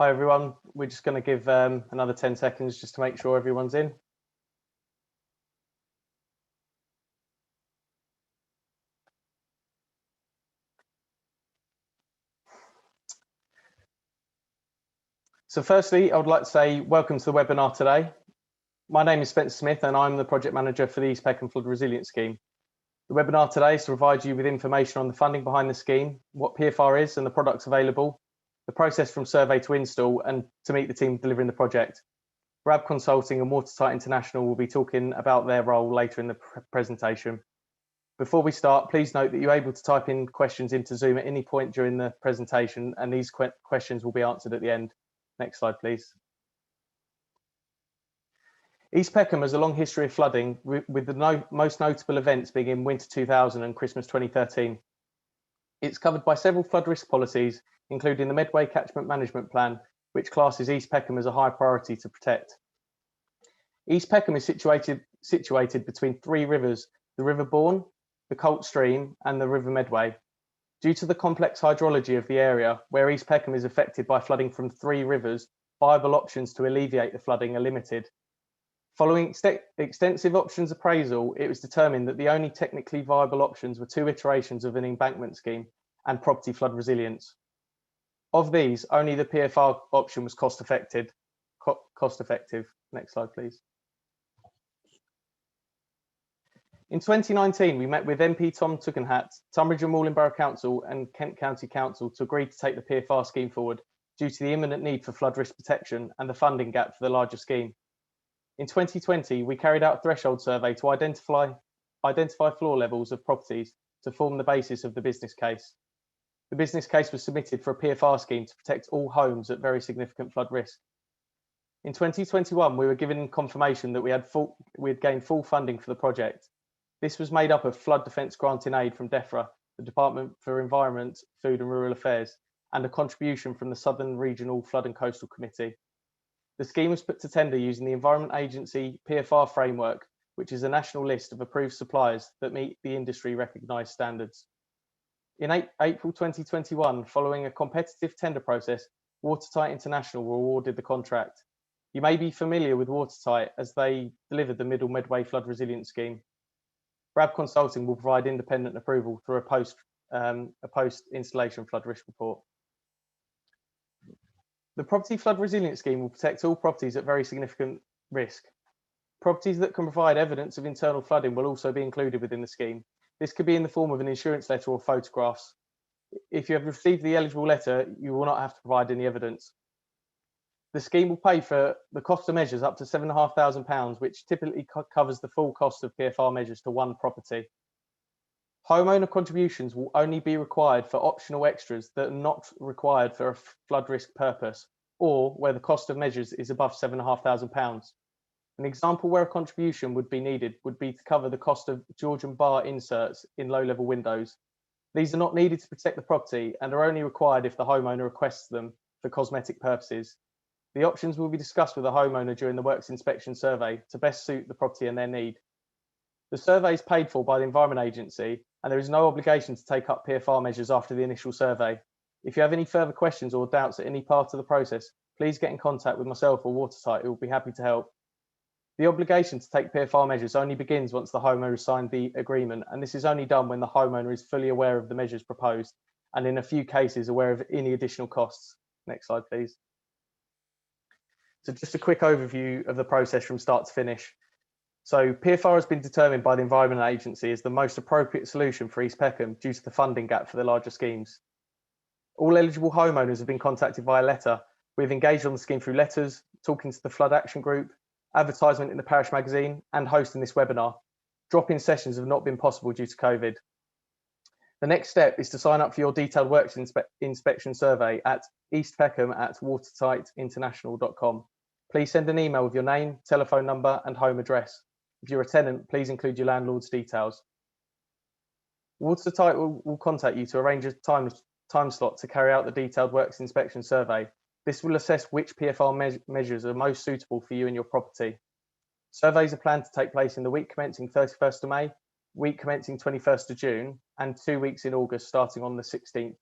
Hi everyone, we're just going to give another 10 seconds just to make sure everyone's in. So firstly, I would like to say welcome to the webinar today. My name is Spencer Smith and I'm the project manager for the East Peckham Flood Resilience Scheme. The webinar today is to provide you with information on the funding behind the scheme, what PFR is and the products available, the process from survey to install, and to meet the team delivering the project. RAB Consulting and Watertight International will be talking about their role later in the presentation. Before we start, please note that you're able to type in questions into Zoom at any point during the presentation, and these questions will be answered at the end. Next slide, please. East Peckham has a long history of flooding, with the most notable events being in winter 2000 and Christmas 2013. It's covered by several flood risk policies, including the Medway Catchment Management Plan, which classes East Peckham as a high priority to protect. East Peckham is situated between three rivers, the River Bourne, the Colt Stream and the River Medway. Due to the complex hydrology of the area, where East Peckham is affected by flooding from three rivers, viable options to alleviate the flooding are limited. Following extensive options appraisal, it was determined that the only technically viable options were two iterations of an embankment scheme and property flood resilience. Of these, only the PFR option was cost effective. Next slide, please. In 2019, we met with MP Tom Tugendhat, Tunbridge and Malling Borough Council and Kent County Council to agree to take the PFR scheme forward due to the imminent need for flood risk protection and the funding gap for the larger scheme. In 2020, we carried out a threshold survey to identify floor levels of properties to form the basis of the business case. The business case was submitted for a PFR scheme to protect all homes at very significant flood risk. In 2021, we were given confirmation that we had gained full funding for the project. This was made up of flood defence grant in aid from DEFRA, the Department for Environment, Food and Rural Affairs, and a contribution from the Southern Regional Flood and Coastal Committee. The scheme was put to tender using the Environment Agency PFR framework, which is a national list of approved suppliers that meet the industry recognised standards. In April 2021, following a competitive tender process, Watertight International were awarded the contract. You may be familiar with Watertight as they delivered the Middle Medway Flood Resilience Scheme. RAB Consulting will provide independent approval through a post-installation flood risk report. The Property Flood Resilience Scheme will protect all properties at very significant risk. Properties that can provide evidence of internal flooding will also be included within the scheme. This could be in the form of an insurance letter or photographs. If you have received the eligible letter, you will not have to provide any evidence. The scheme will pay for the cost of measures up to £7,500, which typically covers the full cost of PFR measures to one property. Homeowner contributions will only be required for optional extras that are not required for a flood risk purpose, or where the cost of measures is above £7,500. An example where a contribution would be needed would be to cover the cost of Georgian bar inserts in low-level windows. These are not needed to protect the property and are only required if the homeowner requests them for cosmetic purposes. The options will be discussed with the homeowner during the works inspection survey to best suit the property and their need. The survey is paid for by the Environment Agency and there is no obligation to take up PFR measures after the initial survey. If you have any further questions or doubts at any part of the process, please get in contact with myself or Watertight, who will be happy to help. The obligation to take PFR measures only begins once the homeowner has signed the agreement, and this is only done when the homeowner is fully aware of the measures proposed and in a few cases aware of any additional costs. Next slide, please. So just a quick overview of the process from start to finish. So PFR has been determined by the Environment Agency as the most appropriate solution for East Peckham due to the funding gap for the larger schemes. All eligible homeowners have been contacted via letter. We've engaged on the scheme through letters, talking to the Flood Action Group, advertisement in the parish magazine, and hosting this webinar. Drop-in sessions have not been possible due to COVID. The next step is to sign up for your detailed works inspection survey at eastpeckham@watertightinternational.com. Please send an email with your name, telephone number, and home address. If you're a tenant, please include your landlord's details. Watertight will contact you to arrange a time slot to carry out the detailed works inspection survey. This will assess which PFR measures are most suitable for you and your property. Surveys are planned to take place in the week commencing 31st of May, week commencing 21st of June, and 2 weeks in August starting on the 16th.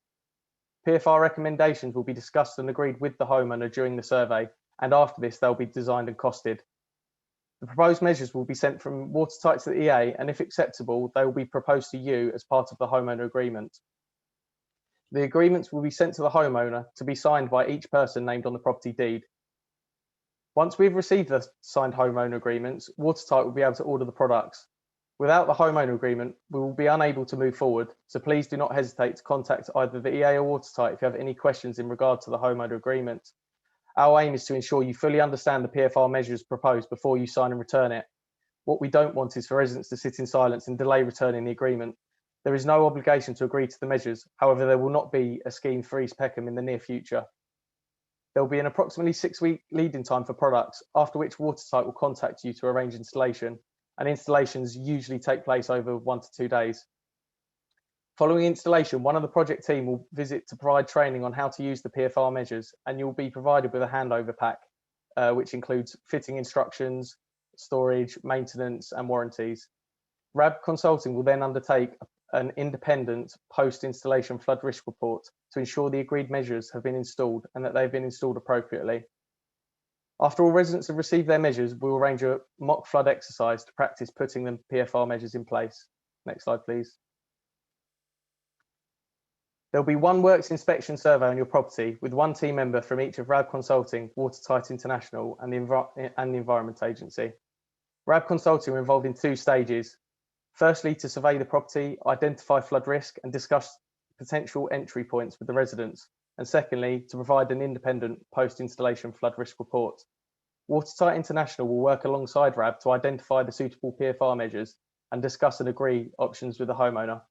PFR recommendations will be discussed and agreed with the homeowner during the survey, and after this they'll be designed and costed. The proposed measures will be sent from Watertight to the EA, and if acceptable, they will be proposed to you as part of the homeowner agreement. The agreements will be sent to the homeowner to be signed by each person named on the property deed. Once we've received the signed homeowner agreements, Watertight will be able to order the products. Without the homeowner agreement, we will be unable to move forward, so please do not hesitate to contact either the EA or Watertight if you have any questions in regard to the homeowner agreement. Our aim is to ensure you fully understand the PFR measures proposed before you sign and return it. What we don't want is for residents to sit in silence and delay returning the agreement. There is no obligation to agree to the measures. However, there will not be a scheme for East Peckham in the near future. There will be an approximately 6-week lead-in time for products, after which Watertight will contact you to arrange installation, and installations usually take place over 1 to 2 days. Following installation, one of the project team will visit to provide training on how to use the PFR measures, and you'll be provided with a handover pack, which includes fitting instructions, storage, maintenance, and warranties. RAB Consulting will then undertake an independent post-installation flood risk report to ensure the agreed measures have been installed and that they've been installed appropriately. After all residents have received their measures, we'll arrange a mock flood exercise to practice putting the PFR measures in place. Next slide, please. There'll be one works inspection survey on your property with one team member from each of RAB Consulting, Watertight International, and the Environment Agency. RAB Consulting are involved in 2 stages. Firstly, to survey the property, identify flood risk, and discuss potential entry points with the residents. And secondly, to provide an independent post-installation flood risk report. Watertight International will work alongside RAB to identify the suitable PFR measures and discuss and agree options with the homeowner.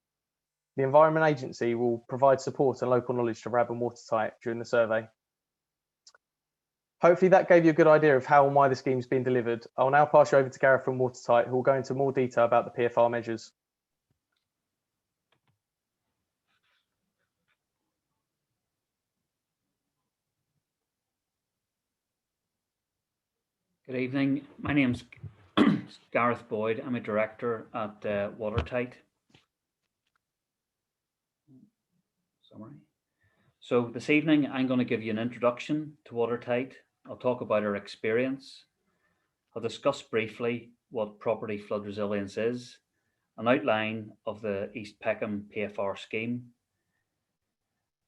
The Environment Agency will provide support and local knowledge to RAB and Watertight during the survey. Hopefully that gave you a good idea of how and why the scheme's been delivered. I'll now pass you over to Gareth from Watertight, who will go into more detail about the PFR measures. Good evening. My name's Gareth Boyd. I'm a director at Watertight. Summary. So this evening, I'm going to give you an introduction to Watertight. I'll talk about our experience. I'll discuss briefly what property flood resilience is, an outline of the East Peckham PFR scheme,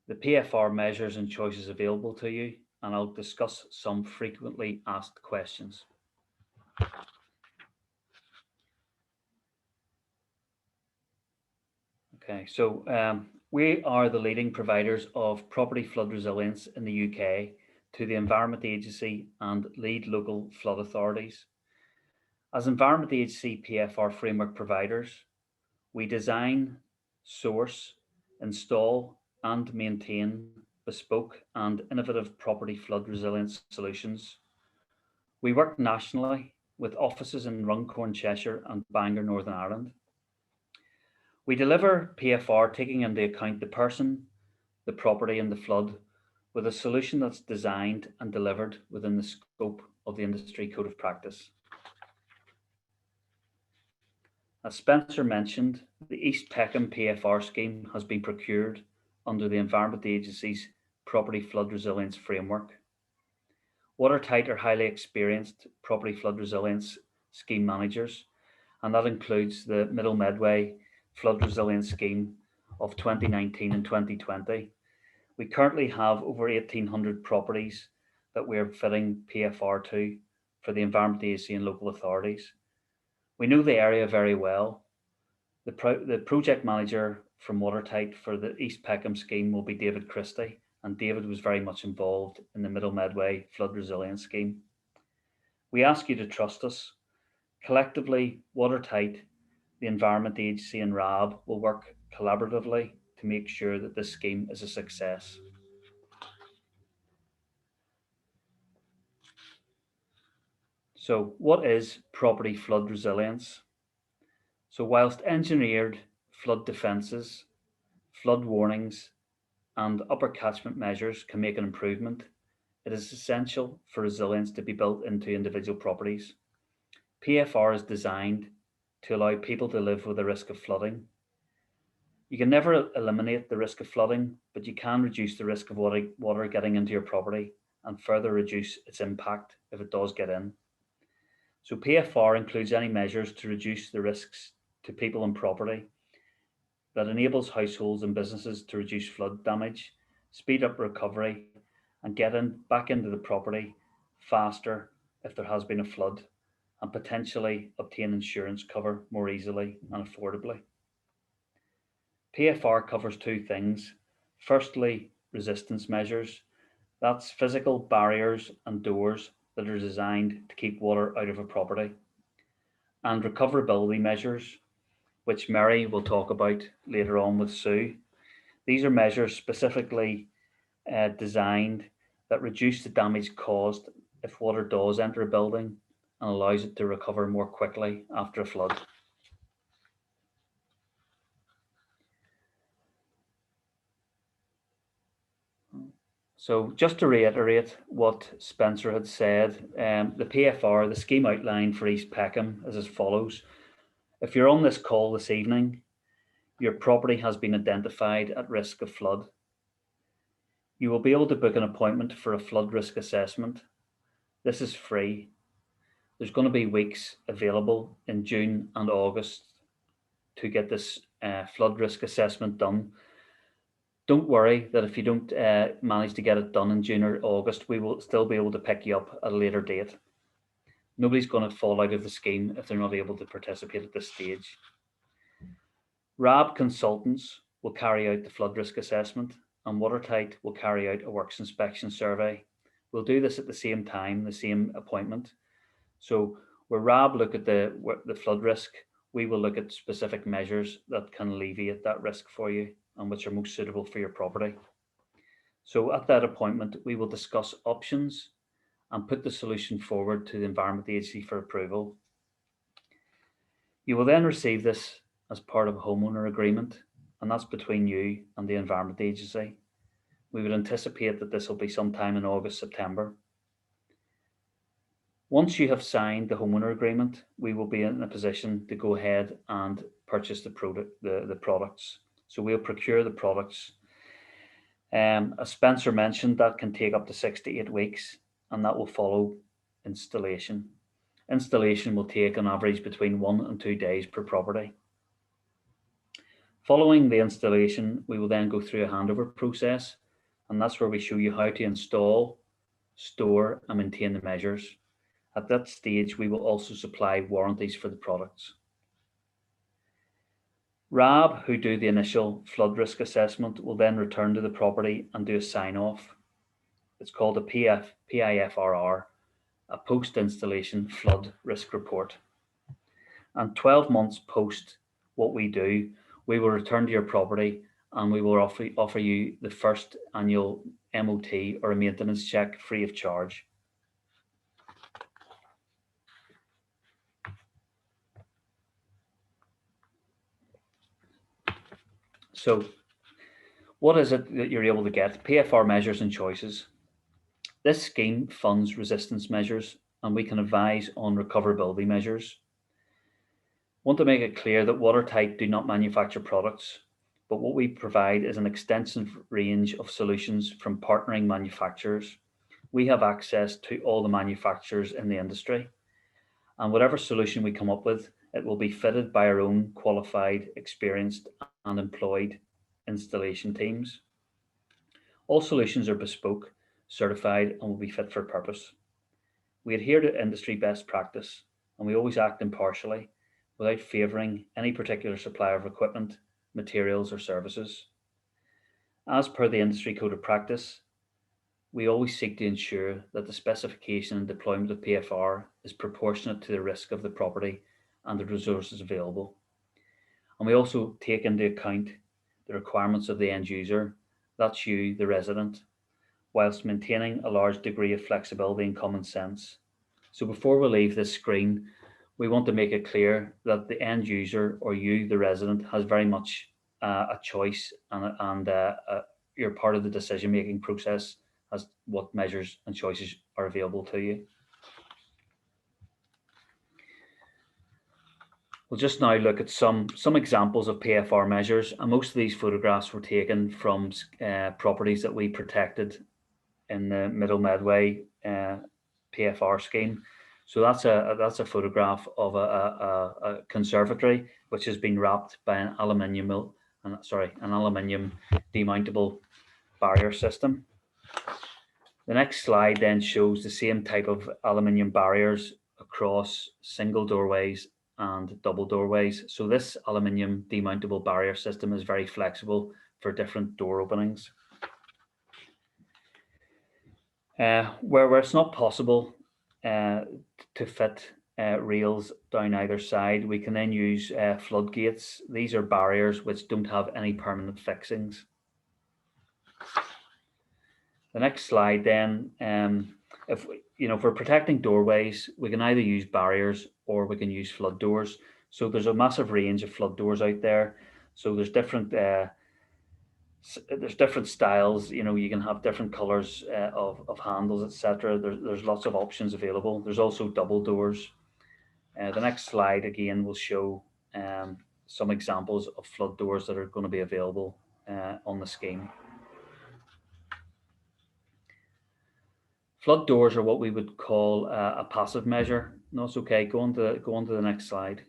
the PFR measures and choices available to you, and I'll discuss some frequently asked questions. Okay, so we are the leading providers of property flood resilience in the UK to the Environment Agency and lead local flood authorities. As Environment Agency PFR framework providers, we design, source, install, and maintain bespoke and innovative property flood resilience solutions. We work nationally with offices in Runcorn, Cheshire, and Bangor, Northern Ireland. We deliver PFR taking into account the person, the property, and the flood with a solution that's designed and delivered within the scope of the industry code of practice. As Spencer mentioned, the East Peckham PFR scheme has been procured under the Environment Agency's Property Flood Resilience Framework. Watertight are highly experienced property flood resilience scheme managers, and that includes the Middle Medway Flood Resilience Scheme of 2019 and 2020. We currently have over 1,800 properties that we're fitting PFR to for the Environment Agency and local authorities. We know the area very well. The project manager from Watertight for the East Peckham scheme will be David Christie, and David was very much involved in the Middle Medway Flood Resilience Scheme. We ask you to trust us. Collectively, Watertight, the Environment Agency and RAB will work collaboratively to make sure that this scheme is a success. So what is property flood resilience? So whilst engineered flood defences, flood warnings, and upper catchment measures can make an improvement, it is essential for resilience to be built into individual properties. PFR is designed to allow people to live with the risk of flooding. You can never eliminate the risk of flooding, but you can reduce the risk of water getting into your property and further reduce its impact if it does get in. So PFR includes any measures to reduce the risks to people and property that enables households and businesses to reduce flood damage, speed up recovery, and get back into the property faster if there has been a flood, and potentially obtain insurance cover more easily and affordably. PFR covers two things. Firstly, resistance measures. That's physical barriers and doors that are designed to keep water out of a property. And recoverability measures, which Mary will talk about later on with Sue. These are measures specifically designed that reduce the damage caused if water does enter a building and allows it to recover more quickly after a flood. So just to reiterate what Spencer had said, the PFR, the scheme outline for East Peckham is as follows. If you're on this call this evening, your property has been identified at risk of flood. You will be able to book an appointment for a flood risk assessment. This is free. There's going to be weeks available in June and August to get this flood risk assessment done. Don't worry that if you don't manage to get it done in June or August, we will still be able to pick you up at a later date. Nobody's going to fall out of the scheme if they're not able to participate at this stage. RAB consultants will carry out the flood risk assessment, and Watertight will carry out a works inspection survey. We'll do this at the same time, the same appointment. So where RAB look at the flood risk, we will look at specific measures that can alleviate that risk for you and which are most suitable for your property. So at that appointment, we will discuss options and put the solution forward to the Environment Agency for approval. You will then receive this as part of a homeowner agreement, and that's between you and the Environment Agency. We would anticipate that this will be sometime in August, September. Once you have signed the homeowner agreement, we will be in a position to go ahead and purchase the products. So we'll procure the products. As Spencer mentioned, that can take up to 6 to 8 weeks, and that will follow installation. Installation will take on average between 1 and 2 days per property. Following the installation, we will then go through a handover process, and that's where we show you how to install, store, and maintain the measures. At that stage, we will also supply warranties for the products. RAB, who do the initial flood risk assessment, will then return to the property and do a sign-off. It's called a PIFRR, a post-installation flood risk report. And 12 months post what we do, we will return to your property and we will offer you the first annual MOT or a maintenance check free of charge. So what is it that you're able to get? PFR measures and choices. This scheme funds resistance measures, and we can advise on recoverability measures. Want to make it clear that Watertight do not manufacture products, but what we provide is an extensive range of solutions from partnering manufacturers. We have access to all the manufacturers in the industry, and whatever solution we come up with, it will be fitted by our own qualified, experienced, and employed installation teams. All solutions are bespoke, certified, and will be fit for purpose. We adhere to industry best practice, and we always act impartially without favouring any particular supplier of equipment, materials, or services. As per the industry code of practice, we always seek to ensure that the specification and deployment of PFR is proportionate to the risk of the property and the resources available. And we also take into account the requirements of the end user, that's you, the resident, whilst maintaining a large degree of flexibility and common sense. So before we leave this screen, we want to make it clear that the end user or you, the resident, has very much a choice and you're part of the decision-making process as what measures and choices are available to you. We'll just now look at some examples of PFR measures, and most of these photographs were taken from properties that we protected in the Middle Medway PFR scheme. So that's a photograph of a conservatory which has been wrapped by an aluminium demountable barrier system. The next slide then shows the same type of aluminium barriers across single doorways and double doorways. So this aluminium demountable barrier system is very flexible for different door openings. Where it's not possible to fit rails down either side, we can then use floodgates. These are barriers which don't have any permanent fixings. The next slide then, if we're protecting doorways, we can either use barriers or we can use flood doors. So there's a massive range of flood doors out there. So there's different styles. You can have different colors of handles, etc. There's lots of options available. There's also double doors. The next slide again will show some examples of flood doors that are going to be available on the scheme. Flood doors are what we would call a passive measure. No, it's okay. Go on to the next slide.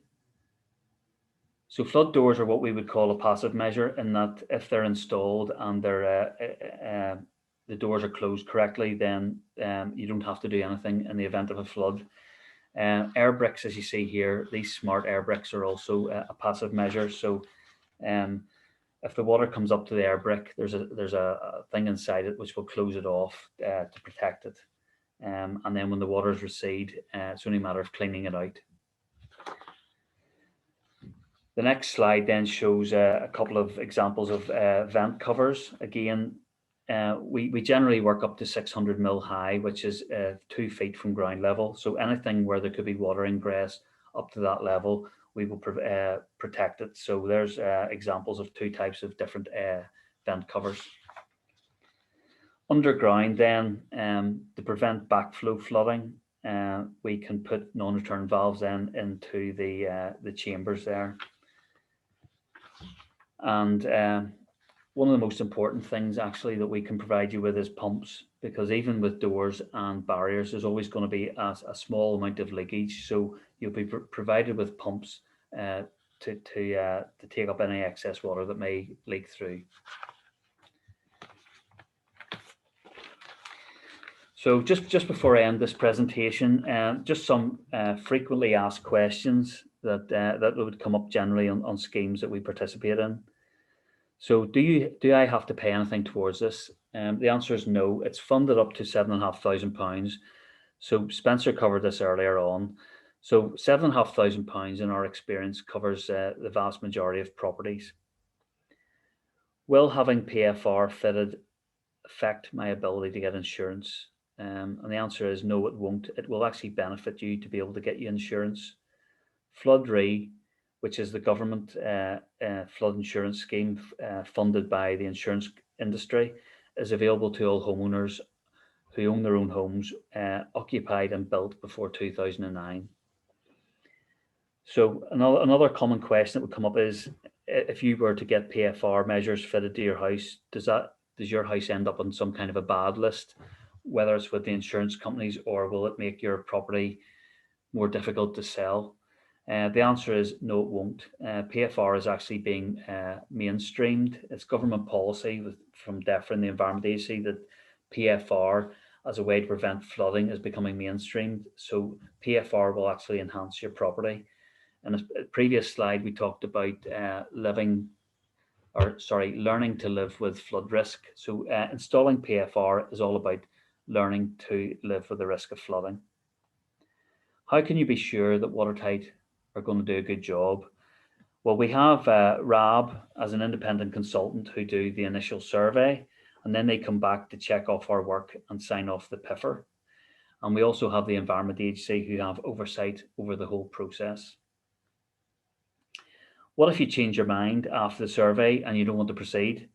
So flood doors are what we would call a passive measure, in that if they're installed and the doors are closed correctly, then you don't have to do anything in the event of a flood. Air bricks, as you see here, these smart air bricks are also a passive measure. So if the water comes up to the air brick, there's a thing inside it which will close it off to protect it. And then when the waters recede, it's only a matter of cleaning it out. The next slide then shows a couple of examples of vent covers. Again, we generally work up to 600 mil high, which is 2 feet from ground level. So anything where there could be water ingress up to that level, we will protect it. So there's examples of 2 types of different vent covers. Underground then, to prevent backflow flooding, we can put non-return valves then into the chambers there. And one of the most important things actually that we can provide you with is pumps, because even with doors and barriers, there's always going to be a small amount of leakage. So you'll be provided with pumps to take up any excess water that may leak through. So just before I end this presentation, just some frequently asked questions that would come up generally on schemes that we participate in. So do I have to pay anything towards this? The answer is no. It's funded up to £7,500. So Spencer covered this earlier on. So £7,500 in our experience covers the vast majority of properties. Will having PFR fitted affect my ability to get insurance? And the answer is no, it won't. It will actually benefit you to be able to get you insurance. Flood Re, which is the government flood insurance scheme funded by the insurance industry, is available to all homeowners who own their own homes occupied and built before 2009. So another common question that would come up is, if you were to get PFR measures fitted to your house, does your house end up on some kind of a bad list, whether it's with the insurance companies, or will it make your property more difficult to sell? The answer is no, it won't. PFR is actually being mainstreamed. It's government policy from DEFRA and the Environment Agency that PFR, as a way to prevent flooding, is becoming mainstreamed. So PFR will actually enhance your property. In a previous slide, we talked about learning to live with flood risk. So installing PFR is all about learning to live with the risk of flooding. How can you be sure that Watertight are going to do a good job? Well, we have RAB as an independent consultant who do the initial survey, and then they come back to check off our work and sign off the PIFR. And we also have the Environment Agency who have oversight over the whole process. What if you change your mind after the survey and you don't want to proceed?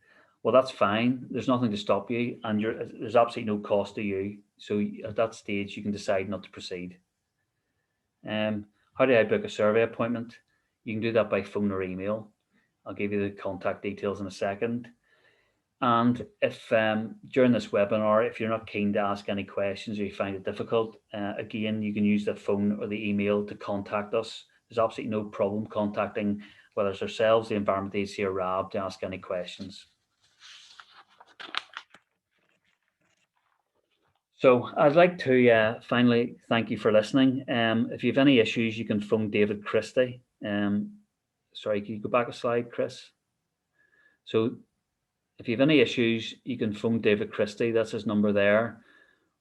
Well, that's fine. There's nothing to stop you, and there's absolutely no cost to you. So at that stage, you can decide not to proceed. How do I book a survey appointment? You can do that by phone or email. I'll give you the contact details in a second. And if during this webinar, if you're not keen to ask any questions or you find it difficult, again, you can use the phone or the email to contact us. There's absolutely no problem contacting whether it's ourselves, the Environment Agency, or RAB to ask any questions. So I'd like to finally thank you for listening. If you have any issues, you can phone David Christie. Sorry, can you go back a slide, Chris? So if you have any issues, you can phone David Christie. That's his number there.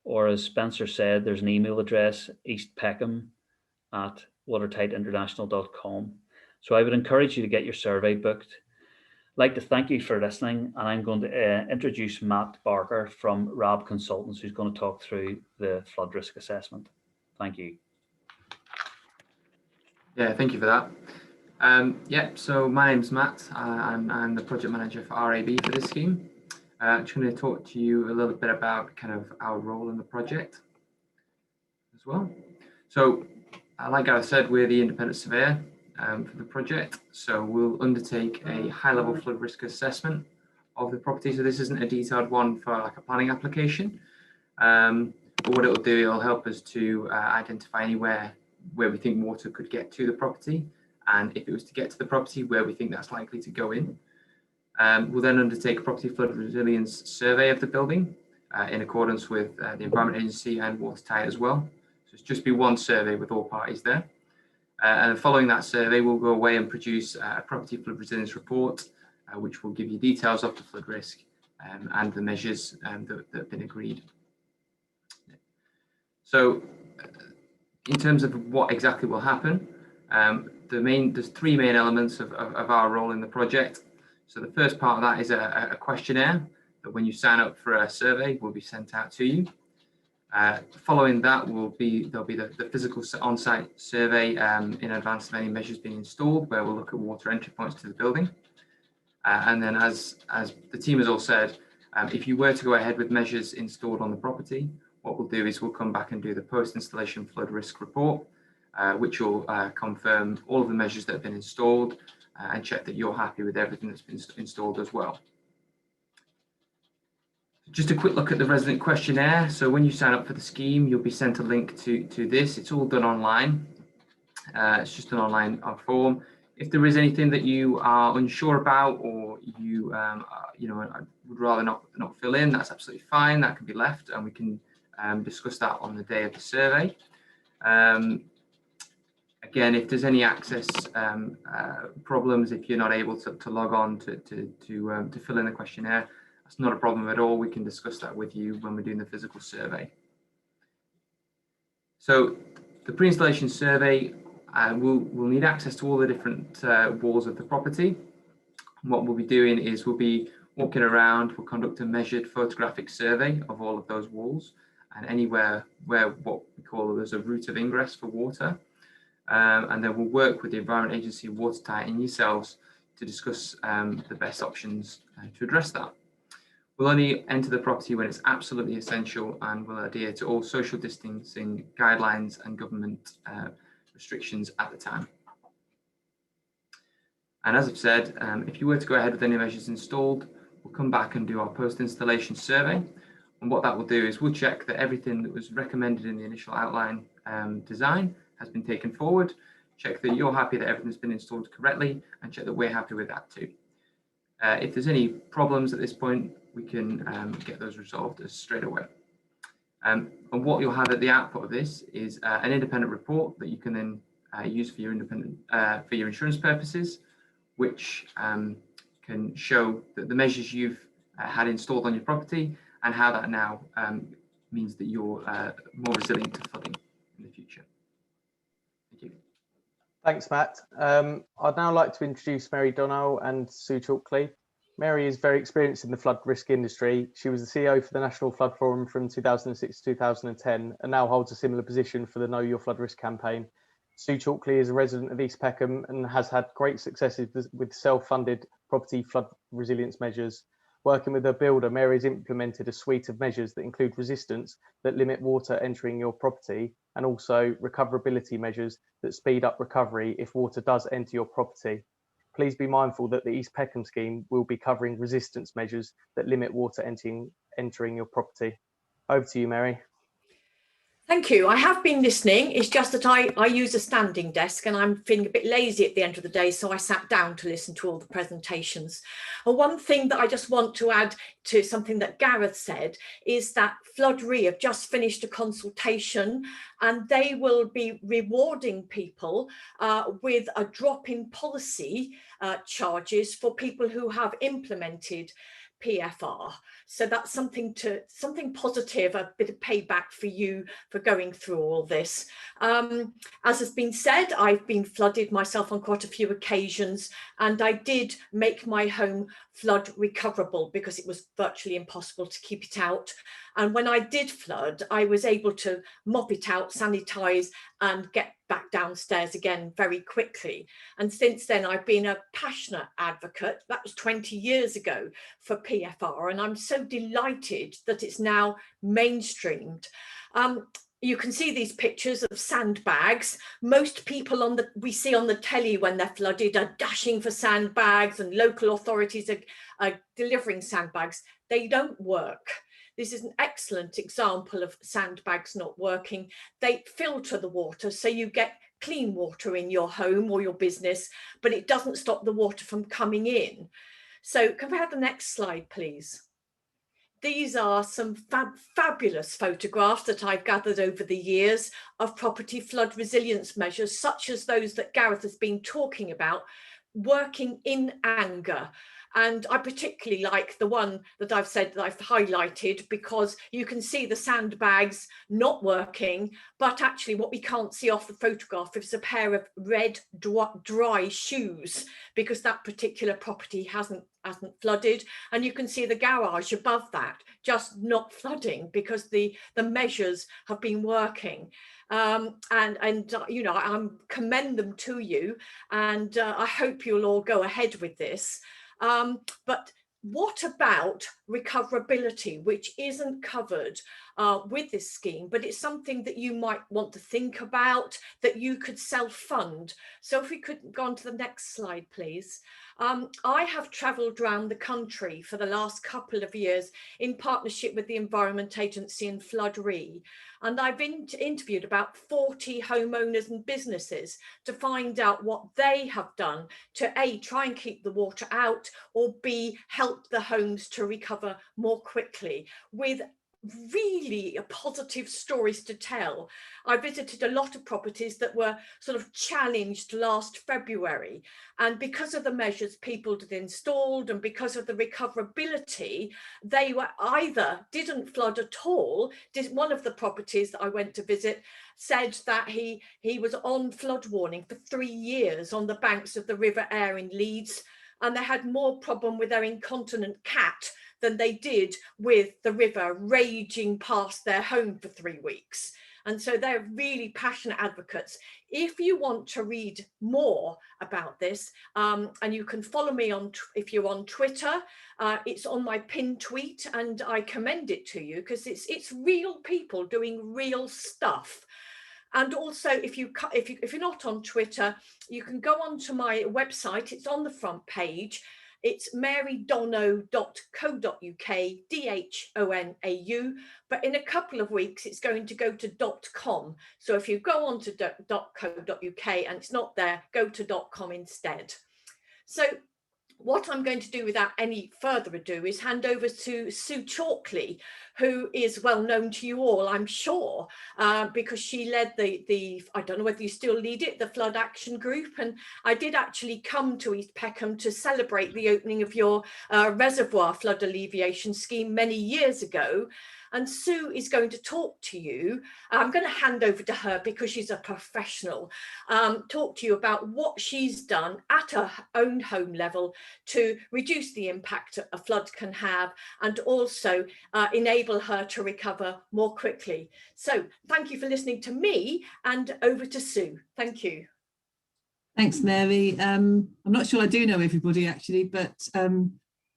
Or as Spencer said, there's an email address, eastpeckham@watertightinternational.com. So I would encourage you to get your survey booked. I'd like to thank you for listening, and I'm going to introduce Matt Barker from RAB Consultants, who's going to talk through the flood risk assessment. Thank you. Yeah, thank you for that. So my name's Matt. I'm the project manager for RAB for this scheme. I'm just going to talk to you a little bit about kind of our role in the project as well. So, like I said, we're the independent surveyor for the project. So we'll undertake a high-level flood risk assessment of the property. So this isn't a detailed one for like a planning application. But what it'll do, it'll help us to identify anywhere where we think water could get to the property, and if it was to get to the property, where we think that's likely to go in. We'll then undertake a property flood resilience survey of the building in accordance with the Environment Agency and Watertight as well. So it's just be one survey with all parties there. And following that survey, we'll go away and produce a property flood resilience report, which will give you details of the flood risk and the measures that have been agreed. So in terms of what exactly will happen, there's three main elements of our role in the project. So the first part of that is a questionnaire that when you sign up for a survey will be sent out to you. Following that there'll be the physical on-site survey in advance of any measures being installed, where we'll look at water entry points to the building. And then as the team has all said, if you were to go ahead with measures installed on the property, what we'll do is we'll come back and do the post-installation flood risk report, which will confirm all of the measures that have been installed and check that you're happy with everything that's been installed as well. Just a quick look at the resident questionnaire. So when you sign up for the scheme, you'll be sent a link to this. It's all done online. It's just an online form. If there is anything that you are unsure about, or you would rather not fill in, that's absolutely fine. That can be left, and we can discuss that on the day of the survey. Again, if there's any access problems, if you're not able to log on to fill in the questionnaire, that's not a problem at all. We can discuss that with you when we're doing the physical survey. So the pre-installation survey, we'll need access to all the different walls of the property. What we'll be doing is we'll be walking around, we'll conduct a measured photographic survey of all of those walls and anywhere where what we call there's a route of ingress for water. And then we'll work with the Environment Agency, Watertight and yourselves to discuss the best options to address that. We'll only enter the property when it's absolutely essential, and we'll adhere to all social distancing guidelines and government restrictions at the time. And as I've said, if you were to go ahead with any measures installed, we'll come back and do our post-installation survey. And what that will do is we'll check that everything that was recommended in the initial outline design has been taken forward, check that you're happy that everything's been installed correctly, and check that we're happy with that too. If there's any problems at this point, we can get those resolved straight away. And what you'll have at the output of this is an independent report that you can then use for your insurance purposes, which can show that the measures you've had installed on your property and how that now means that you're more resilient to flooding in the future. Thank you. Thanks, Matt. I'd now like to introduce Mary Donnell and Sue Chalkley. Mary is very experienced in the flood risk industry. She was the CEO for the National Flood Forum from 2006 to 2010 and now holds a similar position for the Know Your Flood Risk campaign. Sue Chalkley is a resident of East Peckham and has had great successes with self-funded property flood resilience measures. Working with a builder, Mary has implemented a suite of measures that include resistance that limit water entering your property, and also recoverability measures that speed up recovery if water does enter your property. Please be mindful that the East Peckham scheme will be covering resistance measures that limit water entering your property. Over to you, Mary. Thank you. I have been listening. It's just that I use a standing desk and I'm feeling a bit lazy at the end of the day, so I sat down to listen to all the presentations. And one thing that I just want to add to something that Gareth said is that Flood Re have just finished a consultation, and they will be rewarding people with a drop in policy charges for people who have implemented PFR. So that's something positive, a bit of payback for you for going through all this. As has been said, I've been flooded myself on quite a few occasions, and I did make my home flood recoverable because it was virtually impossible to keep it out. And when I did flood, I was able to mop it out, sanitize, and get back downstairs again very quickly. And since then, I've been a passionate advocate. That was 20 years ago for PFR, and I'm so delighted that it's now mainstreamed. You can see these pictures of sandbags. Most people we see on the telly when they're flooded are dashing for sandbags, and local authorities are delivering sandbags. They don't work. This is an excellent example of sandbags not working. They filter the water, so you get clean water in your home or your business, but it doesn't stop the water from coming in. So can we have the next slide, please? These are some fabulous photographs that I've gathered over the years of property flood resilience measures, such as those that Gareth has been talking about, working in anger. And I particularly like the one that I've said that I've highlighted, because you can see the sandbags not working, but actually what we can't see off the photograph is a pair of red dry shoes, because that particular property hasn't flooded. And you can see the garage above that just not flooding because the measures have been working. And you know, I commend them to you, and I hope you'll all go ahead with this. But what about recoverability, which isn't covered with this scheme, but it's something that you might want to think about, that you could self-fund. So if we could go on to the next slide, please. I have travelled around the country for the last couple of years in partnership with the Environment Agency and Flood Re, and I've interviewed about 40 homeowners and businesses to find out what they have done to A, try and keep the water out, or B, help the homes to recover more quickly, with really positive stories to tell. I visited a lot of properties that were sort of challenged last February, and because of the measures people had installed and because of the recoverability, they were either didn't flood at all. One of the properties that I went to visit said that he was on flood warning for 3 years on the banks of the River Aire in Leeds, and they had more problem with their incontinent cat than they did with the river raging past their home for 3 weeks. And so they're really passionate advocates. If you want to read more about this, and you can follow me if you're on Twitter, it's on my pinned tweet, and I commend it to you because it's real people doing real stuff. And also, if you're not on Twitter, you can go onto my website. It's on the front page. It's marydono.co.uk, DHONAU, but in a couple of weeks, it's going to go to .com. So if you go on to .co.uk and it's not there, go to .com instead. So what I'm going to do without any further ado is hand over to Sue Chalkley, who is well known to you all, I'm sure, because she led the I don't know whether you still lead it, the Flood Action Group. And I did actually come to East Peckham to celebrate the opening of your reservoir flood alleviation scheme many years ago. And Sue is going to talk to you. I'm going to hand over to her because she's a professional, talk to you about what she's done at her own home level to reduce the impact a flood can have, and also enable her to recover more quickly. So thank you for listening to me, and over to Sue. Thank you. Thanks, Mary. I'm not sure I do know everybody actually, but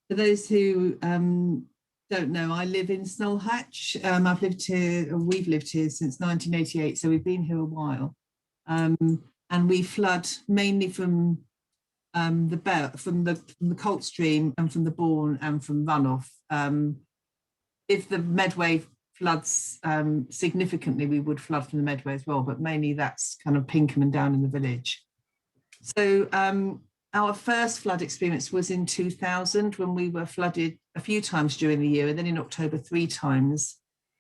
For those who don't know, I live in Snoilhatch. I've lived here, or we've lived here since 1988, so we've been here a while. And we flood mainly from from the Colt Stream and from the Bourne and from runoff. If the Medway floods significantly, we would flood from the Medway as well, but mainly that's kind of Peckham and down in the village. So our first flood experience was in 2000 when we were flooded a few times during the year, and then in October 3 times.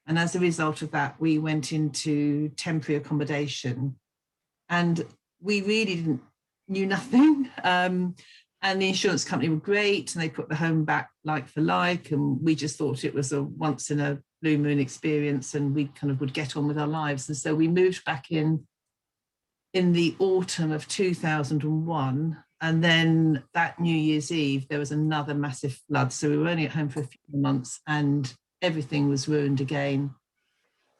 And as a result of that, we went into temporary accommodation, and we really knew nothing. And the insurance company were great, and they put the home back like for like, and we just thought it was a once in a blue moon experience, and we kind of would get on with our lives. And so we moved back in the autumn of 2001. And then that New Year's Eve, there was another massive flood. So we were only at home for a few months and everything was ruined again.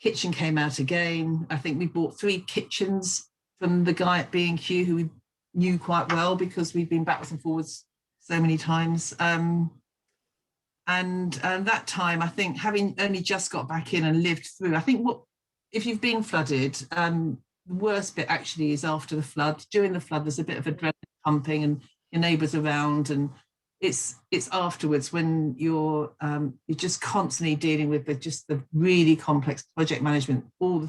Kitchen came out again. I think we bought 3 kitchens from the guy at B&Q who we knew quite well because we've been backwards and forwards so many times. And that time, I think, having only just got back in and lived through, I think if you've been flooded, the worst bit actually is after the flood. During the flood, there's a bit of adrenaline pumping and your neighbours around, and it's afterwards when you're just constantly dealing with the really complex project management all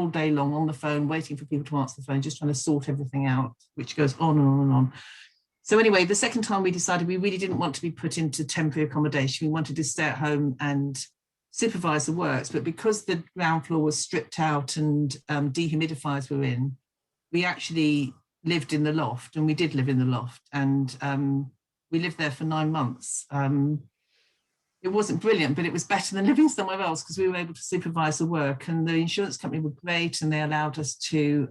day long on the phone, waiting for people to answer the phone, just trying to sort everything out, which goes on and on and on. So anyway, the second time we decided we really didn't want to be put into temporary accommodation. We wanted to stay at home and supervise the works, but because the ground floor was stripped out and dehumidifiers were in, we actually lived in the loft, and we did live in the loft, and we lived there for 9 months. It wasn't brilliant, but it was better than living somewhere else because we were able to supervise the work, and the insurance company were great, and they allowed us to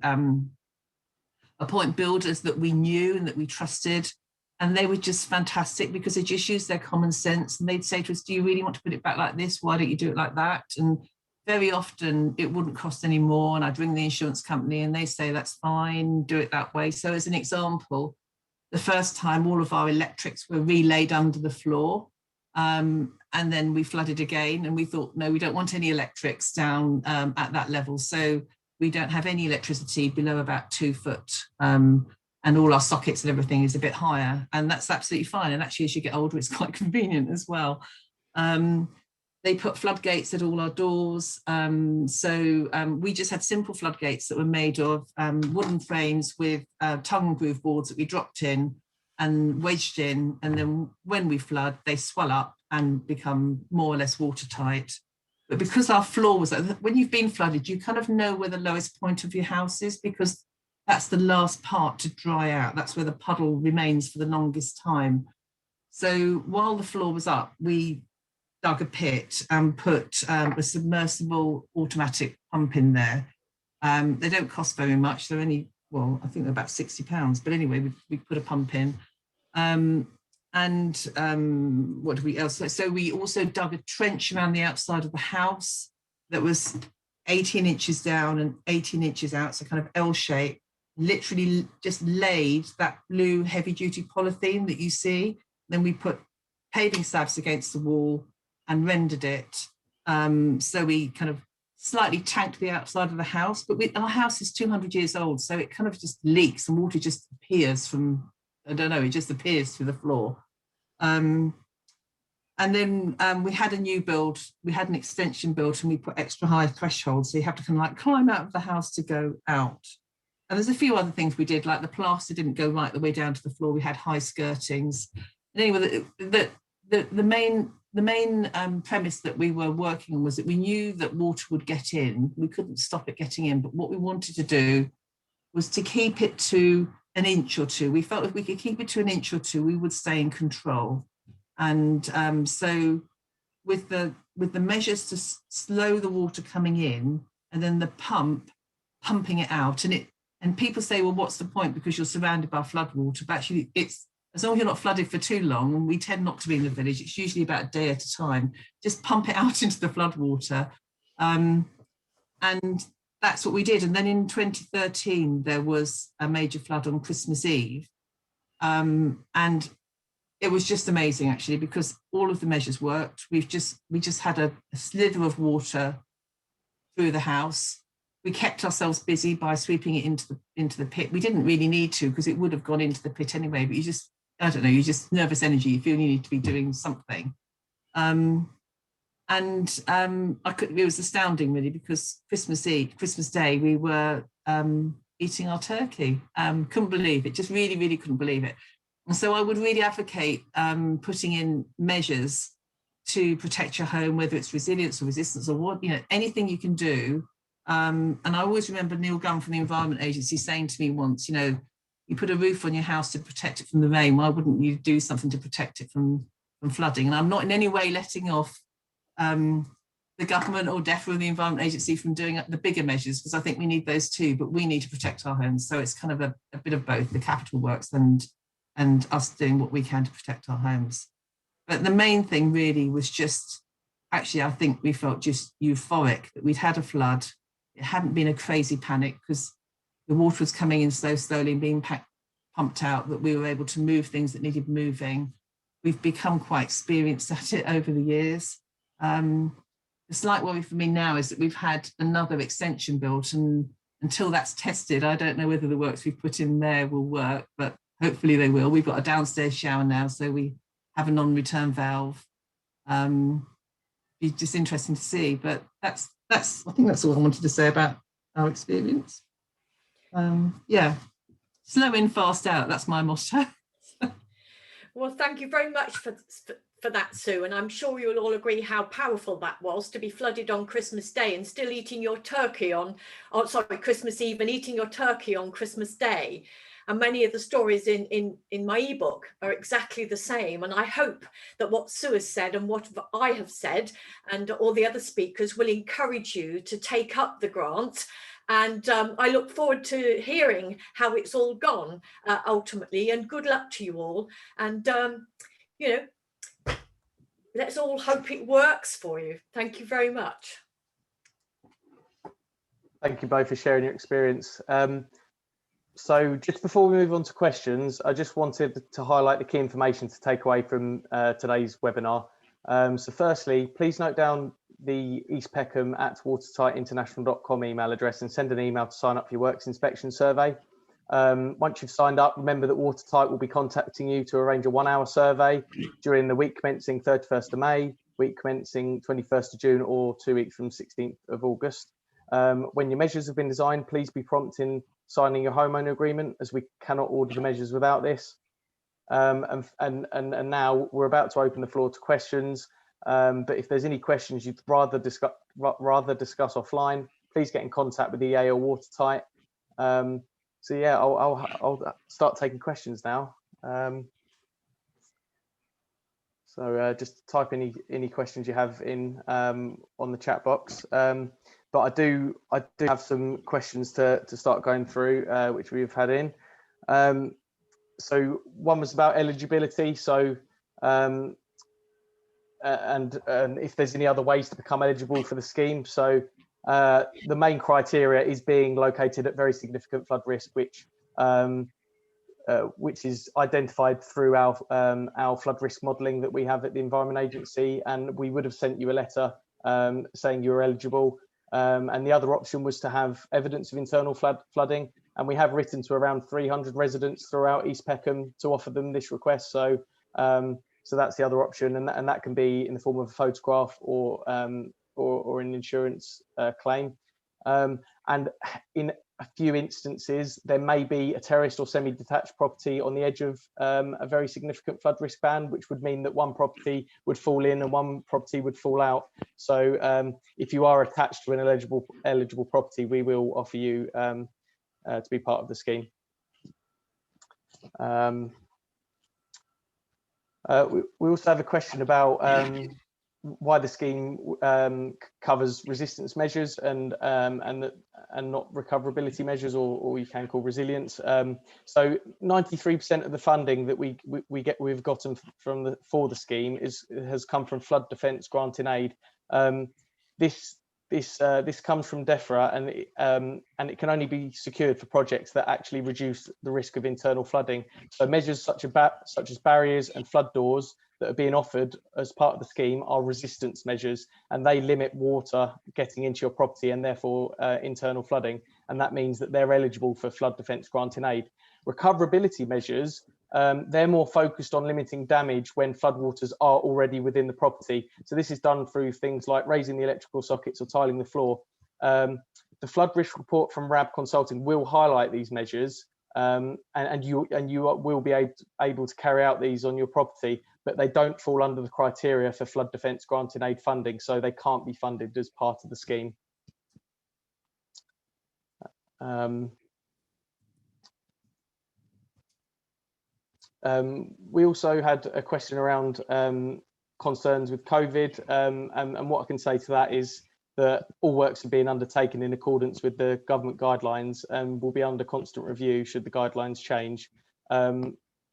appoint builders that we knew and that we trusted. And they were just fantastic because they just used their common sense, and they'd say to us, do you really want to put it back like this? Why don't you do it like that? And very often it wouldn't cost any more. And I'd ring the insurance company and they say, that's fine, do it that way. So as an example, the first time all of our electrics were relayed under the floor. And then we flooded again, and we thought, no, we don't want any electrics down at that level. So we don't have any electricity below about 2 foot. And all our sockets and everything is a bit higher, and that's absolutely fine. And actually, as you get older, it's quite convenient as well. They put floodgates at all our doors. So we just had simple floodgates that were made of wooden frames with tongue and groove boards that we dropped in and wedged in. And then when we flood, they swell up and become more or less watertight. But because our floor was, when you've been flooded, you kind of know where the lowest point of your house is, because that's the last part to dry out. That's where the puddle remains for the longest time. So while the floor was up, we dug a pit and put a submersible automatic pump in there. They don't cost very much. They're only, well, I think they're about £60. But anyway, we put a pump in. What did we else? So we also dug a trench around the outside of the house that was 18 inches down and 18 inches out, so kind of L shape. Literally just laid that blue heavy duty polythene that you see. Then we put paving slabs against the wall and rendered it. So we kind of slightly tanked the outside of the house, but our house is 200 years old, so it kind of just leaks and water just appears from, I don't know, it just appears through the floor. And then we had a new build, we had an extension built, and we put extra high thresholds, so you have to kind of like climb out of the house to go out. And there's a few other things we did, like the plaster didn't go right the way down to the floor. We had high skirtings. And anyway, the main premise that we were working on was that we knew that water would get in. We couldn't stop it getting in, but what we wanted to do was to keep it to an inch or two. We felt if we could keep it to an inch or two, we would stay in control. And so with the measures to slow the water coming in, and then the pumping it out, and people say, well, what's the point? Because you're surrounded by flood water. But actually, it's as long as you're not flooded for too long, and we tend not to be in the village, it's usually about a day at a time, just pump it out into the flood water. And that's what we did. And then in 2013, there was a major flood on Christmas Eve. And it was just amazing, actually, because all of the measures worked. We just had a slither of water through the house. We kept ourselves busy by sweeping it into the pit. We didn't really need to, because it would have gone into the pit anyway, but I don't know, you just nervous energy, you feel you need to be doing something. It was astounding, really, because Christmas Day, we were eating our turkey. Couldn't believe it, just really, really couldn't believe it. And so I would really advocate putting in measures to protect your home, whether it's resilience or resistance or what, anything you can do. And I always remember Neil Gunn from the Environment Agency saying to me once, you put a roof on your house to protect it from the rain. Why wouldn't you do something to protect it from flooding? And I'm not in any way letting off the government or DEFRA and the Environment Agency from doing the bigger measures, because I think we need those too, but we need to protect our homes. So it's kind of a bit of both, the capital works and us doing what we can to protect our homes. But the main thing really was just, actually, I think we felt just euphoric that we'd had a flood. It hadn't been a crazy panic because the water was coming in so slowly and being pumped out, that we were able to move things that needed moving. We've become quite experienced at it over the years. The slight worry for me now is that we've had another extension built, and until that's tested, I don't know whether the works we've put in there will work, but hopefully they will. We've got a downstairs shower now, so we have a non-return valve. Be just interesting to see, but I think that's all I wanted to say about our experience. Yeah, slow in, fast out. That's my motto. Well, thank you very much for that, Sue, and I'm sure you'll all agree how powerful that was, to be flooded on Christmas Day and still eating your turkey Christmas Eve and eating your turkey on Christmas Day. And many of the stories in my ebook are exactly the same. And I hope that what Sue has said and what I have said and all the other speakers will encourage you to take up the grant. And I look forward to hearing how it's all gone ultimately. And good luck to you all. And, let's all hope it works for you. Thank you very much. Thank you both for sharing your experience. So just before we move on to questions, I just wanted to highlight the key information to take away from today's webinar. So firstly, please note down the eastpeckham@watertightinternational.com email address and send an email to sign up for your works inspection survey. Once you've signed up, remember that Watertight will be contacting you to arrange a 1-hour survey during the week commencing 31st of May, week commencing 21st of June, or 2 weeks from 16th of August. When your measures have been designed, please be prompt in signing your homeowner agreement, as we cannot order the measures without this. And now we're about to open the floor to questions. But if there's any questions you'd rather discuss offline, please get in contact with EA or Watertight. So yeah, I'll start taking questions now. So just type any questions you have in on the chat box. But I do have some questions to start going through, which we've had in. So one was about eligibility. So and if there's any other ways to become eligible for the scheme. So the main criteria is being located at very significant flood risk, which is identified through our flood risk modelling that we have at the Environment Agency, and we would have sent you a letter saying you're eligible. And the other option was to have evidence of internal flooding, and we have written to around 300 residents throughout East Peckham to offer them this request. So so that's the other option, and that can be in the form of a photograph or an insurance claim. And in a few instances, there may be a terraced or semi-detached property on the edge of a very significant flood risk band, which would mean that one property would fall in and one property would fall out. So if you are attached to an eligible property, we will offer you to be part of the scheme. We also have a question about why the scheme covers resistance measures and not recoverability measures, or you can call resilience. So 93% of the funding that we've gotten for the scheme has come from flood defence grant in aid. This this comes from DEFRA, and it can only be secured for projects that actually reduce the risk of internal flooding. So measures such as barriers and flood doors that are being offered as part of the scheme are resistance measures, and they limit water getting into your property and therefore internal flooding. And that means that they're eligible for flood defence granting aid. Recoverability measures, they're more focused on limiting damage when floodwaters are already within the property. So this is done through things like raising the electrical sockets or tiling the floor. The flood risk report from RAB Consulting will highlight these measures, and you will be able to carry out these on your property, but they don't fall under the criteria for flood defence granting aid funding, so they can't be funded as part of the scheme. We also had a question around concerns with COVID, and what I can say to that is that all works are being undertaken in accordance with the government guidelines and will be under constant review should the guidelines change.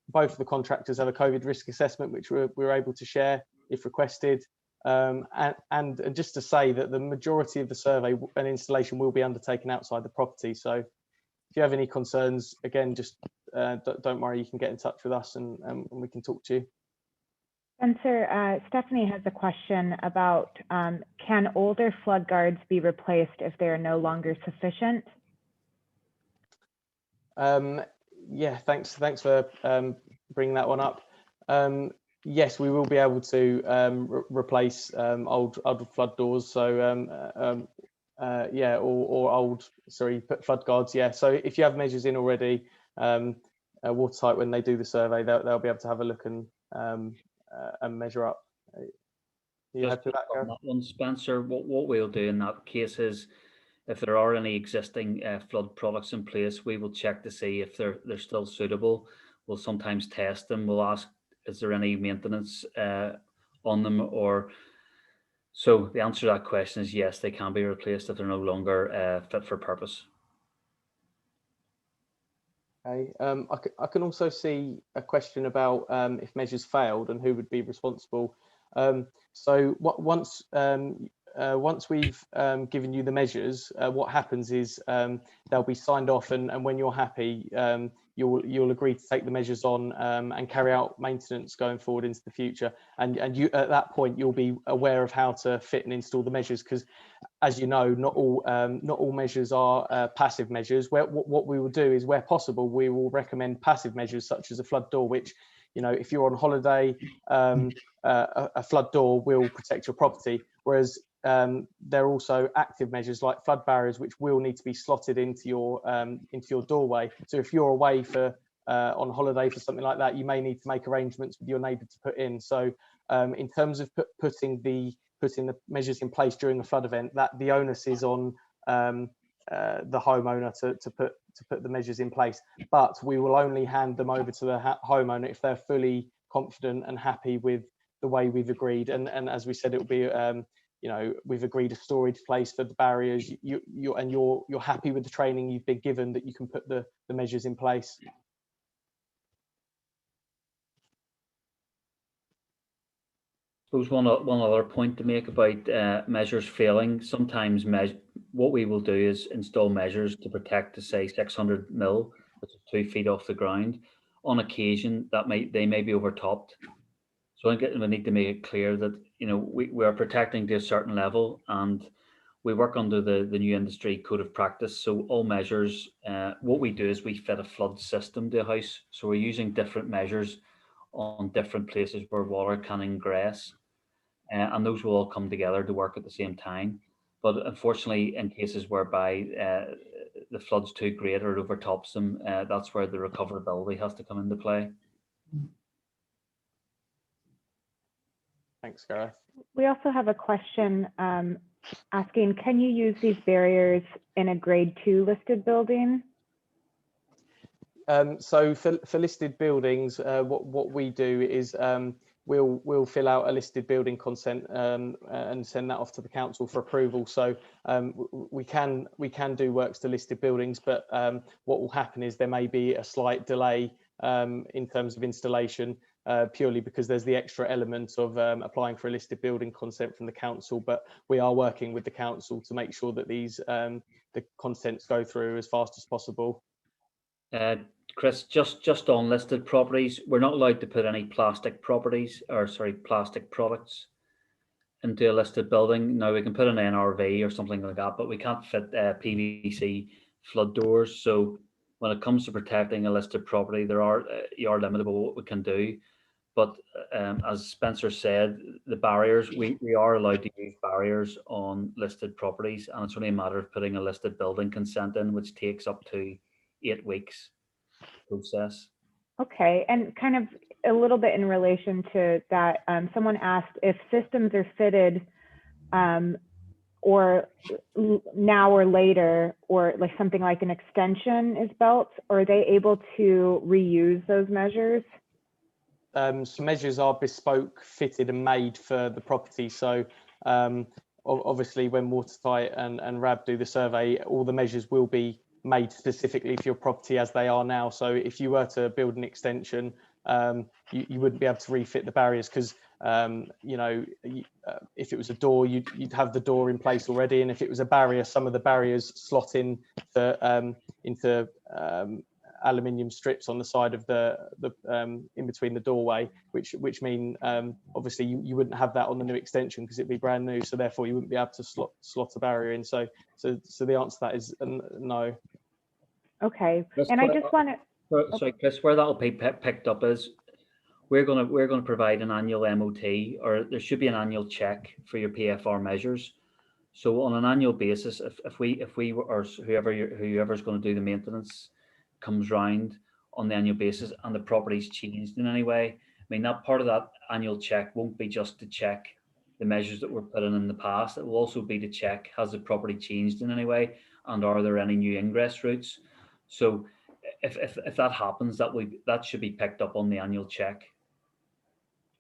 Both of the contractors have a COVID risk assessment, which we're able to share if requested. And just to say that the majority of the survey and installation will be undertaken outside the property. So if you have any concerns, again, just don't worry, you can get in touch with us and we can talk to you. Spencer, Stephanie has a question about can older flood guards be replaced if they are no longer sufficient? Yeah, thanks for bringing that one up. Yes, we will be able to replace old flood doors. So yeah, or old, sorry, flood guards. Yeah. So if you have measures in already, Watertight, when they do the survey, they'll be able to have a look and measure up. You happy with that, Gareth? That one, Spencer. What we'll do in that case is, if there are any existing flood products in place, we will check to see if they're still suitable. We'll sometimes test them. We'll ask, is there any maintenance on them? Or so the answer to that question is yes, they can be replaced if they're no longer fit for purpose. Okay. I can also see a question about if measures failed and who would be responsible. So once we've given you the measures, what happens is they'll be signed off, and when you're happy, you'll agree to take the measures on and carry out maintenance going forward into the future. And you, at that point, you'll be aware of how to fit and install the measures, because, as you know, not all measures are passive measures. What we will do is, where possible, we will recommend passive measures such as a flood door, which, you know, if you're on holiday, a flood door will protect your property, whereas there are also active measures like flood barriers, which will need to be slotted into your doorway. So if you're away for on holiday for something like that, you may need to make arrangements with your neighbour to put in. So in terms of putting the measures in place during a flood event, that the onus is on the homeowner to put the measures in place. But we will only hand them over to the homeowner if they're fully confident and happy with the way we've agreed. And as we said, it will be you know, we've agreed a storage place for the barriers. You're happy with the training you've been given that you can put the measures in place. I suppose one other point to make about measures failing. Sometimes what we will do is install measures to protect to say 600 mil, which is 2 feet off the ground. On occasion, they may be overtopped. So I think we need to make it clear that, you know, we are protecting to a certain level, and we work under the new industry code of practice. So all measures, what we do is we fit a flood system to a house. So we're using different measures on different places where water can ingress, and those will all come together to work at the same time. But unfortunately, in cases whereby the flood's too great or it overtops them, that's where the recoverability has to come into play. Thanks, Gareth. We also have a question asking, can you use these barriers in a grade 2 listed building? So for listed buildings, what we do is we'll fill out a listed building consent and send that off to the council for approval. So we can do works to listed buildings, but what will happen is there may be a slight delay in terms of installation. purely because there's the extra element of applying for a listed building consent from the council. But we are working with the council to make sure that these the consents go through as fast as possible. Chris, just on listed properties, we're not allowed to put any plastic products into a listed building. Now we can put an NRV or something like that, but we can't fit PVC flood doors. So when it comes to protecting a listed property, you are limited by what we can do. But as Spencer said, the barriers, we are allowed to use barriers on listed properties, and it's only a matter of putting a listed building consent in, which takes up to 8 weeks process. Okay, and kind of a little bit in relation to that, someone asked if systems are fitted or now or later, or like something like an extension is built, are they able to reuse those measures? So measures are bespoke, fitted and made for the property. So obviously when Watertight and RAB do the survey, all the measures will be made specifically for your property as they are now. So if you were to build an extension, you wouldn't be able to refit the barriers because if it was a door, you'd have the door in place already, and if it was a barrier, some of the barriers slot in into aluminium strips on the side of the in between the doorway, which mean obviously you wouldn't have that on the new extension because it'd be brand new, so therefore you wouldn't be able to slot a barrier in. So the answer to that is no. Okay, Chris, and I just want to. Sorry, Chris, where that'll be picked up is we're going to provide an annual MOT, or there should be an annual check for your PFR measures. So on an annual basis, if we or whoever's going to do the maintenance comes round on the annual basis and the property's changed in any way, I mean, that part of that annual check won't be just to check the measures that were put in the past. It will also be to check, has the property changed in any way, and are there any new ingress routes? So if that happens, that should be picked up on the annual check.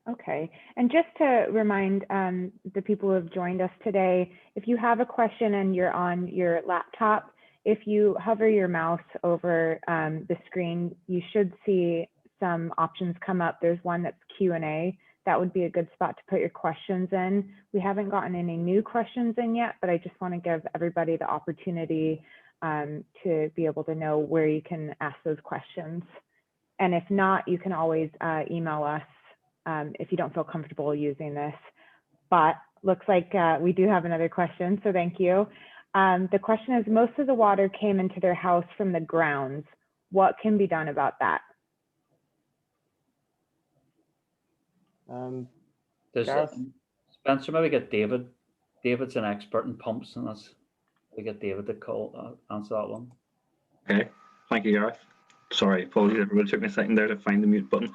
Okay, and just to remind the people who have joined us today, if you have a question and you're on your laptop, if you hover your mouse over the screen, you should see some options come up. There's one that's Q&A. That would be a good spot to put your questions in. We haven't gotten any new questions in yet, but I just want to give everybody the opportunity to be able to know where you can ask those questions. And if not, you can always email us if you don't feel comfortable using this. But looks like we do have another question, so thank you. The question is, most of the water came into their house from the grounds. What can be done about that? Spencer, maybe get David. David's an expert in pumps, and we get David to answer that one. Okay, thank you, Gareth. Sorry, apologies, everybody took me a second there to find the mute button.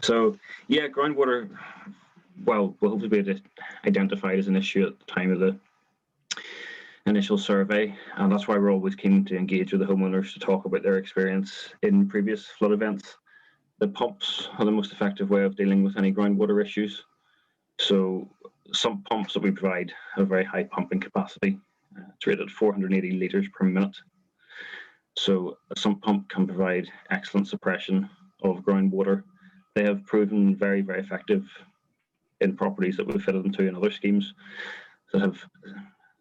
So yeah, groundwater, well, will hopefully be identified as an issue at the time of the initial survey, and that's why we're always keen to engage with the homeowners to talk about their experience in previous flood events. The pumps are the most effective way of dealing with any groundwater issues. So some pumps that we provide have very high pumping capacity. It's rated at 480 litres per minute. So a sump pump can provide excellent suppression of groundwater. They have proven very, very effective in properties that we've fitted them to in other schemes that have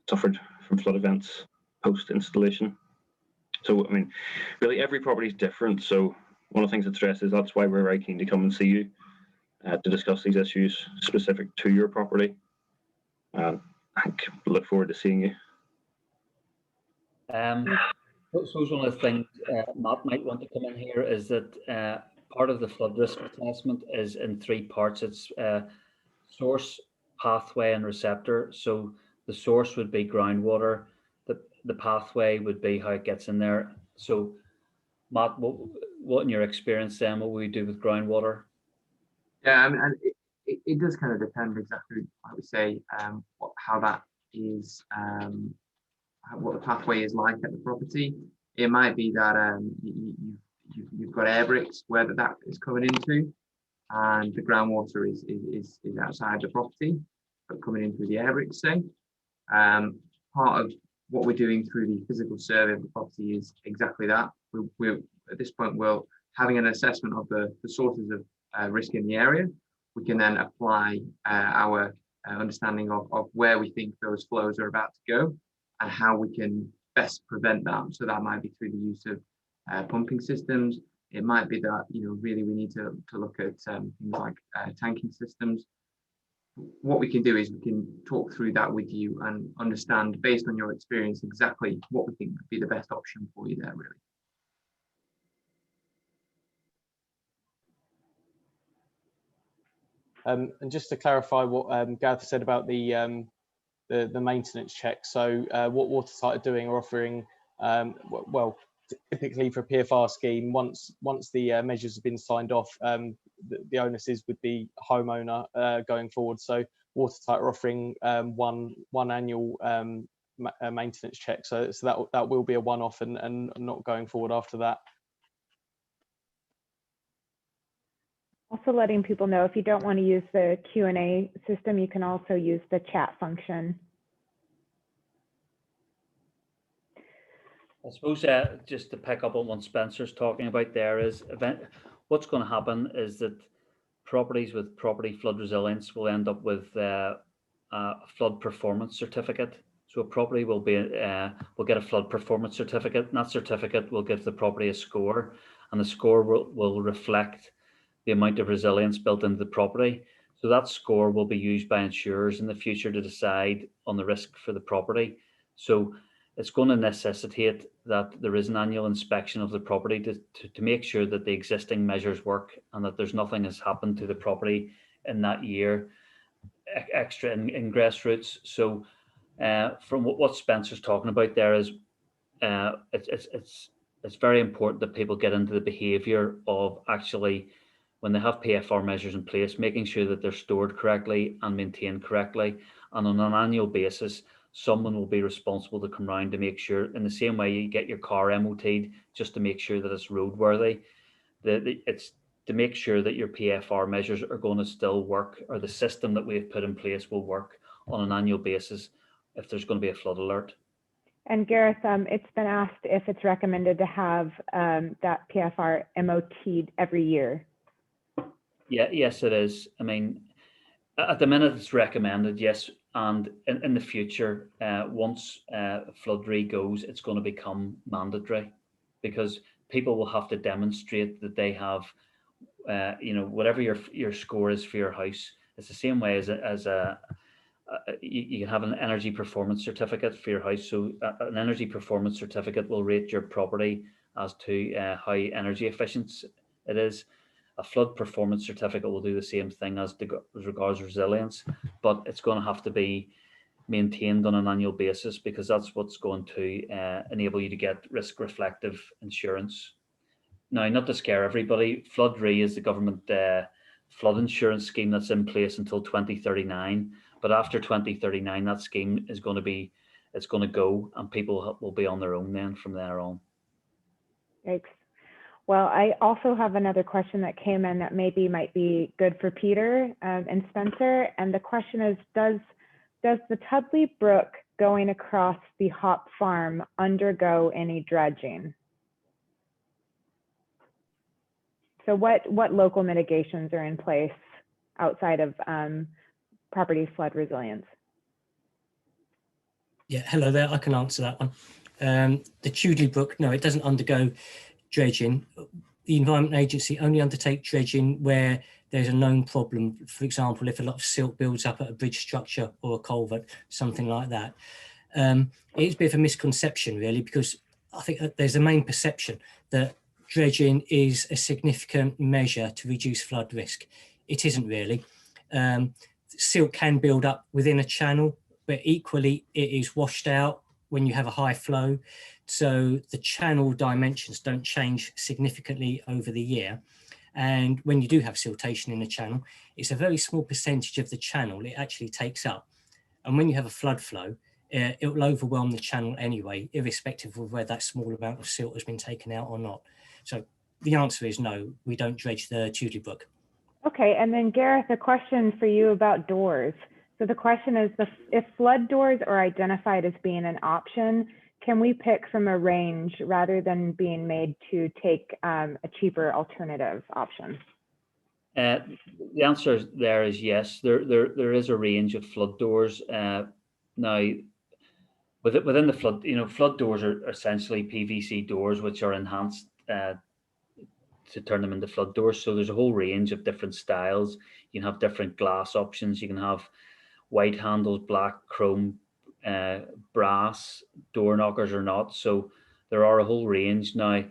suffered from flood events post-installation. So, I mean, really every property is different. So one of the things to stress is that's why we're very keen to come and see you to discuss these issues specific to your property. I look forward to seeing you. So one of the things Matt might want to come in here is that part of the flood risk assessment is in 3 parts. It's source, pathway, and receptor. So the source would be groundwater. The pathway would be how it gets in there. So Matt, what in your experience then, what will you do with groundwater? Yeah, I mean, and it does kind of depend exactly, I would say, how that is, what the pathway is like at the property. It might be that you've got air bricks where that is coming into, and the groundwater is outside the property, but coming in through the air bricks, say. Part of what we're doing through the physical survey of the property is exactly that. We're at this point, we're having an assessment of the sources of risk in the area, we can then apply our understanding of where we think those flows are about to go and how we can best prevent that. So that might be through the use of pumping systems. It might be that, really we need to look at things like tanking systems. What we can do is we can talk through that with you and understand, based on your experience, exactly what we think would be the best option for you there, really. And just to clarify what Gareth said about the maintenance check. So what Watertight are doing are offering, well, typically for a PFR scheme, once the measures have been signed off, the onus is with the homeowner going forward. So Watertight are offering one annual maintenance check. So that will be a one-off and not going forward after that. Also letting people know, if you don't want to use the Q&A system, you can also use the chat function. I suppose just to pick up on what Spencer's talking about there is what's going to happen is that properties with property flood resilience will end up with a flood performance certificate. So a property will get a flood performance certificate, and that certificate will give the property a score, and the score will reflect the amount of resilience built into the property. So that score will be used by insurers in the future to decide on the risk for the property. So it's going to necessitate that there is an annual inspection of the property to make sure that the existing measures work and that there's nothing has happened to the property in that year, extra ingress routes. So from what Spencer's talking about there is it's very important that people get into the behaviour of actually, when they have PFR measures in place, making sure that they're stored correctly and maintained correctly. And on an annual basis, someone will be responsible to come round to make sure, in the same way you get your car MOT'd, just to make sure that it's roadworthy. It's to make sure that your PFR measures are going to still work, or the system that we've put in place will work on an annual basis if there's going to be a flood alert. And Gareth, it's been asked if it's recommended to have that PFR MOT'd every year. Yes, it is. I mean, at the minute it's recommended, yes. And in the future, once flood re goes, it's going to become mandatory, because people will have to demonstrate that they have, whatever your score is for your house. It's the same way as you can have an energy performance certificate for your house. So an energy performance certificate will rate your property as to how energy efficient it is. A flood performance certificate will do the same thing as regards resilience, but it's going to have to be maintained on an annual basis, because that's what's going to enable you to get risk reflective insurance. Now, not to scare everybody, Flood Re is the government flood insurance scheme that's in place until 2039. But after 2039, that scheme is going to go, and people will be on their own then from there on. Thanks. Well, I also have another question that came in that maybe might be good for Peter and Spencer. And the question is, does the Tudley Brook going across the hop farm undergo any dredging? So what local mitigations are in place outside of property flood resilience? Yeah, hello there, I can answer that one. The Tudley Brook, no, it doesn't undergo dredging. The Environment Agency only undertake dredging where there's a known problem. For example, if a lot of silt builds up at a bridge structure or a culvert, something like that. It's a bit of a misconception, really, because I think that there's a main perception that dredging is a significant measure to reduce flood risk. It isn't really. Silt can build up within a channel, but equally it is washed out when you have a high flow. So the channel dimensions don't change significantly over the year. And when you do have siltation in a channel, it's a very small percentage of the channel it actually takes up. And when you have a flood flow, it will overwhelm the channel anyway, irrespective of whether that small amount of silt has been taken out or not. So the answer is no, we don't dredge the Tudley Brook. Okay, and then Gareth, a question for you about doors. So the question is, if flood doors are identified as being an option, can we pick from a range rather than being made to take a cheaper alternative option? The answer there is yes. There is a range of flood doors. Now, within the flood, flood doors are essentially PVC doors which are enhanced to turn them into flood doors. So there's a whole range of different styles. You can have different glass options. You can have white handles, black, chrome, brass, door knockers or not. So there are a whole range. Now,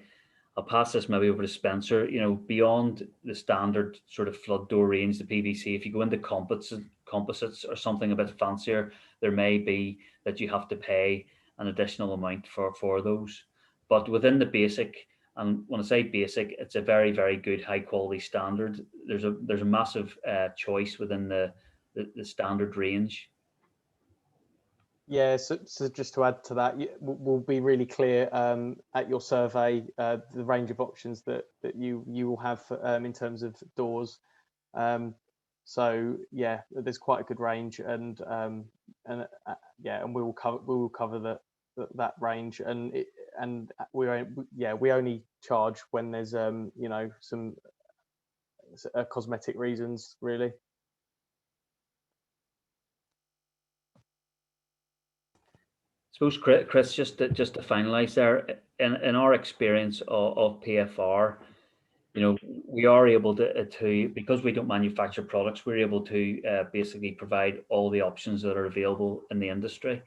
I'll pass this maybe over to Spencer. Beyond the standard sort of flood door range, the PVC, if you go into composites or something a bit fancier, there may be that you have to pay an additional amount for those. But within the basic, and when I say basic, it's a very, very good high quality standard. There's a massive choice within the standard range. Yeah, so just to add to that, we'll be really clear at your survey the range of options that you will have in terms of doors. So yeah, there's quite a good range, and we will cover that range, and we only charge when there's some cosmetic reasons, really. I suppose, Chris, just to finalise there, in our experience of PFR, we are able to because we don't manufacture products, we're able to basically provide all the options that are available in the industry,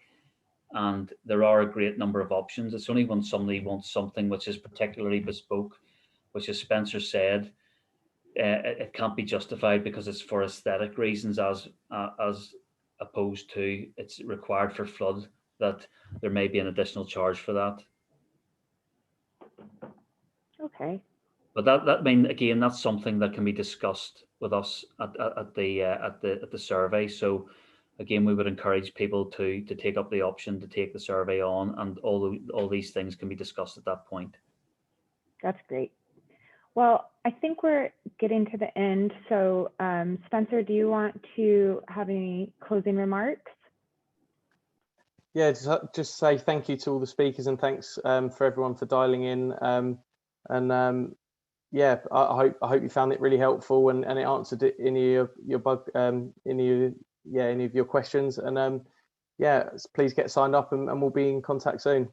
and there are a great number of options. It's only when somebody wants something which is particularly bespoke, which, as Spencer said, it can't be justified because it's for aesthetic reasons, as opposed to it's required for flood, that there may be an additional charge for that. Okay. But that again, that's something that can be discussed with us at the survey. So again, we would encourage people to take up the option to take the survey on, and all these things can be discussed at that point. That's great. Well, I think we're getting to the end. So Spencer, do you want to have any closing remarks? Yeah, just say thank you to all the speakers, and thanks for everyone for dialing in. Yeah, I hope you found it really helpful, and it answered any of your questions. And yeah, please get signed up, and we'll be in contact soon.